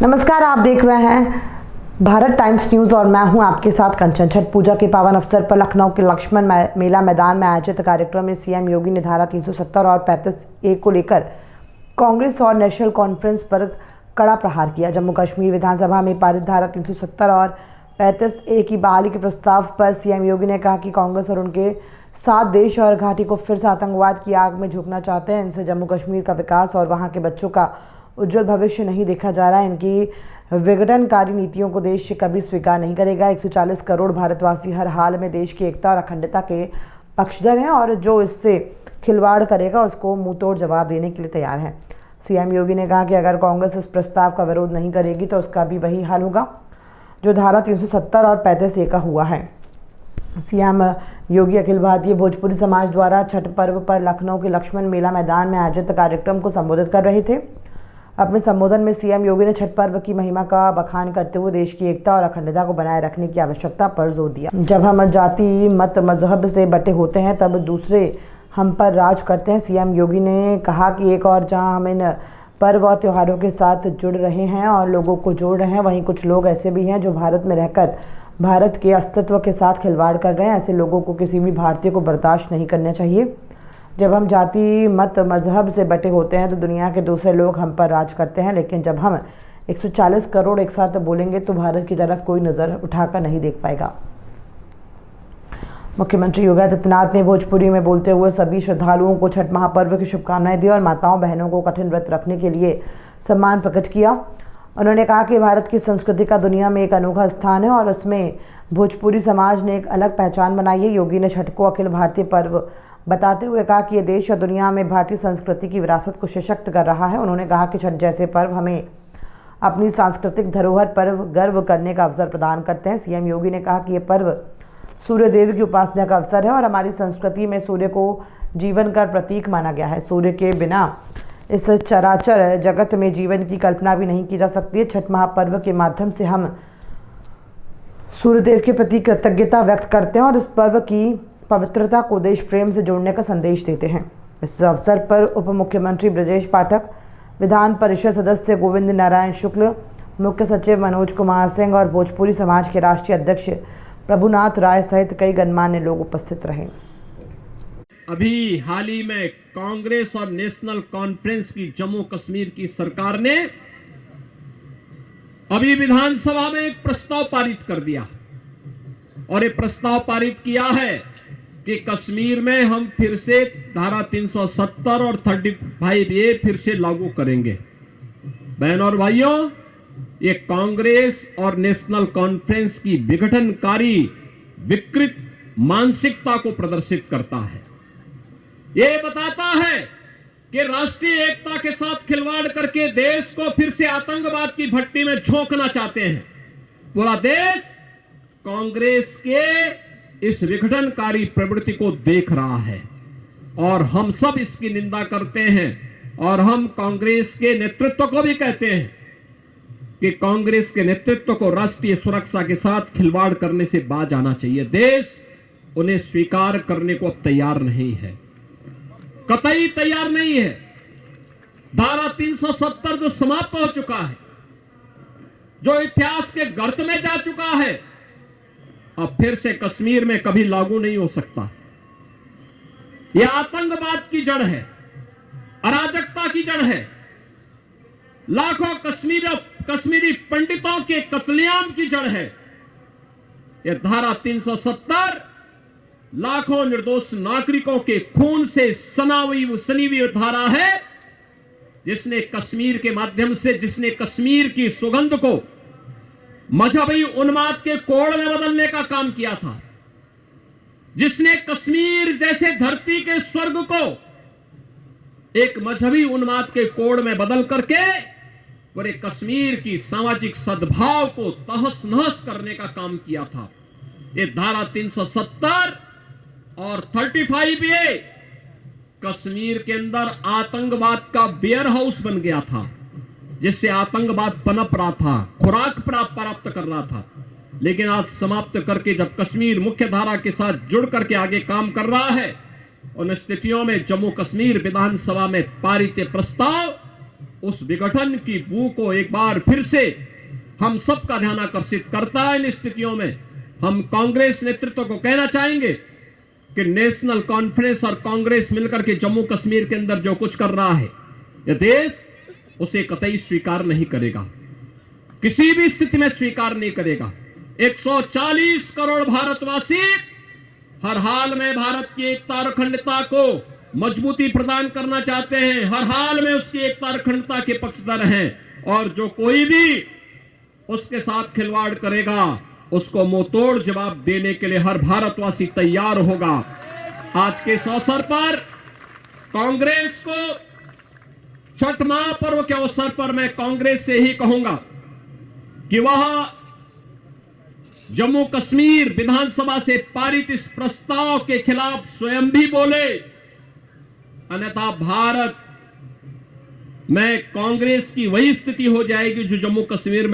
नमस्कार, आप देख रहे हैं भारत टाइम्स न्यूज और मैं हूं आपके साथ कंचन। छठ पूजा के पावन अवसर पर लखनऊ के लक्ष्मण मेला मैदान में आयोजित कार्यक्रम में सीएम योगी ने धारा 370 और 35A को लेकर कांग्रेस और नेशनल कॉन्फ्रेंस पर कड़ा प्रहार किया। जम्मू कश्मीर विधानसभा में पारित धारा 370 और 35A की बहाली के प्रस्ताव पर सीएम योगी ने कहा कि कांग्रेस और उनके साथ देश और घाटी को फिर से आतंकवाद की आग में झोंकना चाहते हैं। इनसे जम्मू कश्मीर का विकास और वहाँ के बच्चों का उज्जवल भविष्य नहीं देखा जा रहा है। इनकी विघटनकारी नीतियों को देश कभी स्वीकार नहीं करेगा। 140 करोड़ भारतवासी हर हाल में देश की एकता और अखंडता के पक्षधर हैं और जो इससे खिलवाड़ करेगा उसको मुंहतोड़ जवाब देने के लिए तैयार है। सीएम योगी ने कहा कि अगर कांग्रेस इस प्रस्ताव का विरोध नहीं करेगी तो उसका भी वही हाल होगा जो धारा 370 और 35A का हुआ है। सीएम योगी अखिल भारतीय भोजपुरी समाज द्वारा छठ पर्व पर लखनऊ के लक्ष्मण मेला मैदान में आयोजित कार्यक्रम को संबोधित कर रहे थे। अपने संबोधन में सीएम योगी ने छठ पर्व की महिमा का बखान करते हुए देश की एकता और अखंडता को बनाए रखने की आवश्यकता पर जोर दिया। जब हम जाति मत मजहब से बटे होते हैं तब दूसरे हम पर राज करते हैं। सीएम योगी ने कहा कि एक और जहां हम इन पर्व और त्योहारों के साथ जुड़ रहे हैं और लोगों को जोड़ रहे हैं, वहीं कुछ लोग ऐसे भी हैं जो भारत में रहकर भारत के अस्तित्व के साथ खिलवाड़ कर रहे हैं। ऐसे लोगों को किसी भी भारतीय को बर्दाश्त नहीं करना चाहिए। जब हम जाति मत मजहब से बटे होते हैं तो दुनिया के दूसरे लोग हम पर राज करते हैं, लेकिन जब हम 140 करोड़ एक साथ बोलेंगे तो भारत की तरफ कोई नज़र उठाकर नहीं देख पाएगा। मुख्यमंत्री योगी आदित्यनाथ ने भोजपुरी में बोलते हुए सभी श्रद्धालुओं को छठ महापर्व की शुभकामनाएं दी और माताओं बहनों को कठिन व्रत रखने के लिए सम्मान प्रकट किया। उन्होंने कहा कि भारत की संस्कृति का दुनिया में एक अनोखा स्थान है और उसमें भोजपुरी समाज ने एक अलग पहचान बनाई है। योगी ने छठ को अखिल भारतीय पर्व बताते हुए कहा कि ये देश और दुनिया में भारतीय संस्कृति की विरासत को सशक्त कर रहा है। उन्होंने कहा कि छठ जैसे पर्व हमें अपनी सांस्कृतिक धरोहर पर गर्व करने का अवसर प्रदान करते हैं। सीएम योगी ने कहा कि ये पर्व सूर्य देव की उपासना का अवसर है और हमारी संस्कृति में सूर्य को जीवन का प्रतीक माना गया है। सूर्य के बिना इस चराचर जगत में जीवन की कल्पना भी नहीं की जा सकती है। छठ महापर्व के माध्यम से हम सूर्यदेव के प्रति कृतज्ञता व्यक्त करते हैं और इस पर्व की पवित्रता को देश प्रेम से जोड़ने का संदेश देते हैं। इस अवसर पर उप मुख्यमंत्री ब्रजेश पाठक, विधान परिषद सदस्य गोविंद नारायण शुक्ल, मुख्य सचिव मनोज कुमार सिंह और भोजपुरी समाज के राष्ट्रीय अध्यक्ष प्रभुनाथ राय सहित कई गणमान्य लोग उपस्थित रहे। अभी हाल ही में कांग्रेस और नेशनल कॉन्फ्रेंस की जम्मू कश्मीर की सरकार ने अभी विधानसभा में एक प्रस्ताव पारित कर दिया और ये प्रस्ताव पारित किया है कि कश्मीर में हम फिर से धारा 370 और 35A फिर से लागू करेंगे। बहनों और भाइयों, ये कांग्रेस और नेशनल कॉन्फ्रेंस की विघटनकारी विकृत मानसिकता को प्रदर्शित करता है। ये बताता है कि राष्ट्रीय एकता के साथ खिलवाड़ करके देश को फिर से आतंकवाद की भट्टी में झोंकना चाहते हैं। पूरा देश कांग्रेस के इस विघटनकारी प्रवृत्ति को देख रहा है और हम सब इसकी निंदा करते हैं और हम कांग्रेस के नेतृत्व को भी कहते हैं कि कांग्रेस के नेतृत्व को राष्ट्रीय सुरक्षा के साथ खिलवाड़ करने से बाज आना चाहिए। देश उन्हें स्वीकार करने को अब तैयार नहीं है, कतई तैयार नहीं है। धारा 370 जो समाप्त हो चुका है, जो इतिहास के गर्त में जा चुका है, अब फिर से कश्मीर में कभी लागू नहीं हो सकता। यह आतंकवाद की जड़ है, अराजकता की जड़ है, लाखों कश्मीरी पंडितों के कत्लेआम की जड़ है। यह धारा 370 लाखों निर्दोष नागरिकों के खून से सनी हुई धारा है, जिसने कश्मीर के माध्यम से, जिसने कश्मीर की सुगंध को मजहबी उन्माद के कोड़ में बदलने का काम किया था, जिसने कश्मीर जैसे धरती के स्वर्ग को एक मजहबी उन्माद के कोड़ में बदल करके पूरे कश्मीर की सामाजिक सद्भाव को तहस नहस करने का काम किया था। ये धारा 370 और 35A कश्मीर के अंदर आतंकवाद का बेयर हाउस बन गया था, जिससे आतंकवाद पनप रहा था, खुराक प्राप्त कर रहा था। लेकिन आज समाप्त करके जब कश्मीर मुख्य धारा के साथ जुड़ करके आगे काम कर रहा है, उन स्थितियों में जम्मू कश्मीर विधानसभा में पारित प्रस्ताव उस विघटन की बू को एक बार फिर से हम सबका ध्यान आकर्षित करता है। इन स्थितियों में हम कांग्रेस नेतृत्व को कहना चाहेंगे कि नेशनल कॉन्फ्रेंस और कांग्रेस मिलकर के जम्मू कश्मीर के अंदर जो कुछ कर रहा है, यह देश उसे कतई स्वीकार नहीं करेगा, किसी भी स्थिति में स्वीकार नहीं करेगा। 140 करोड़ भारतवासी हर हाल में भारत की एकता और अखंडता को मजबूती प्रदान करना चाहते हैं, हर हाल में उसकी एकता और अखंडता के पक्षधर हैं, और जो कोई भी उसके साथ खिलवाड़ करेगा उसको मुंहतोड़ जवाब देने के लिए हर भारतवासी तैयार होगा। आज के इस अवसर पर कांग्रेस को छठ महापर्व के अवसर पर मैं कांग्रेस से ही कहूंगा कि वह जम्मू कश्मीर विधानसभा से पारित इस प्रस्ताव के खिलाफ स्वयं भी बोले, अन्यथा भारत में कांग्रेस की वही स्थिति हो जाएगी जो जम्मू कश्मीर में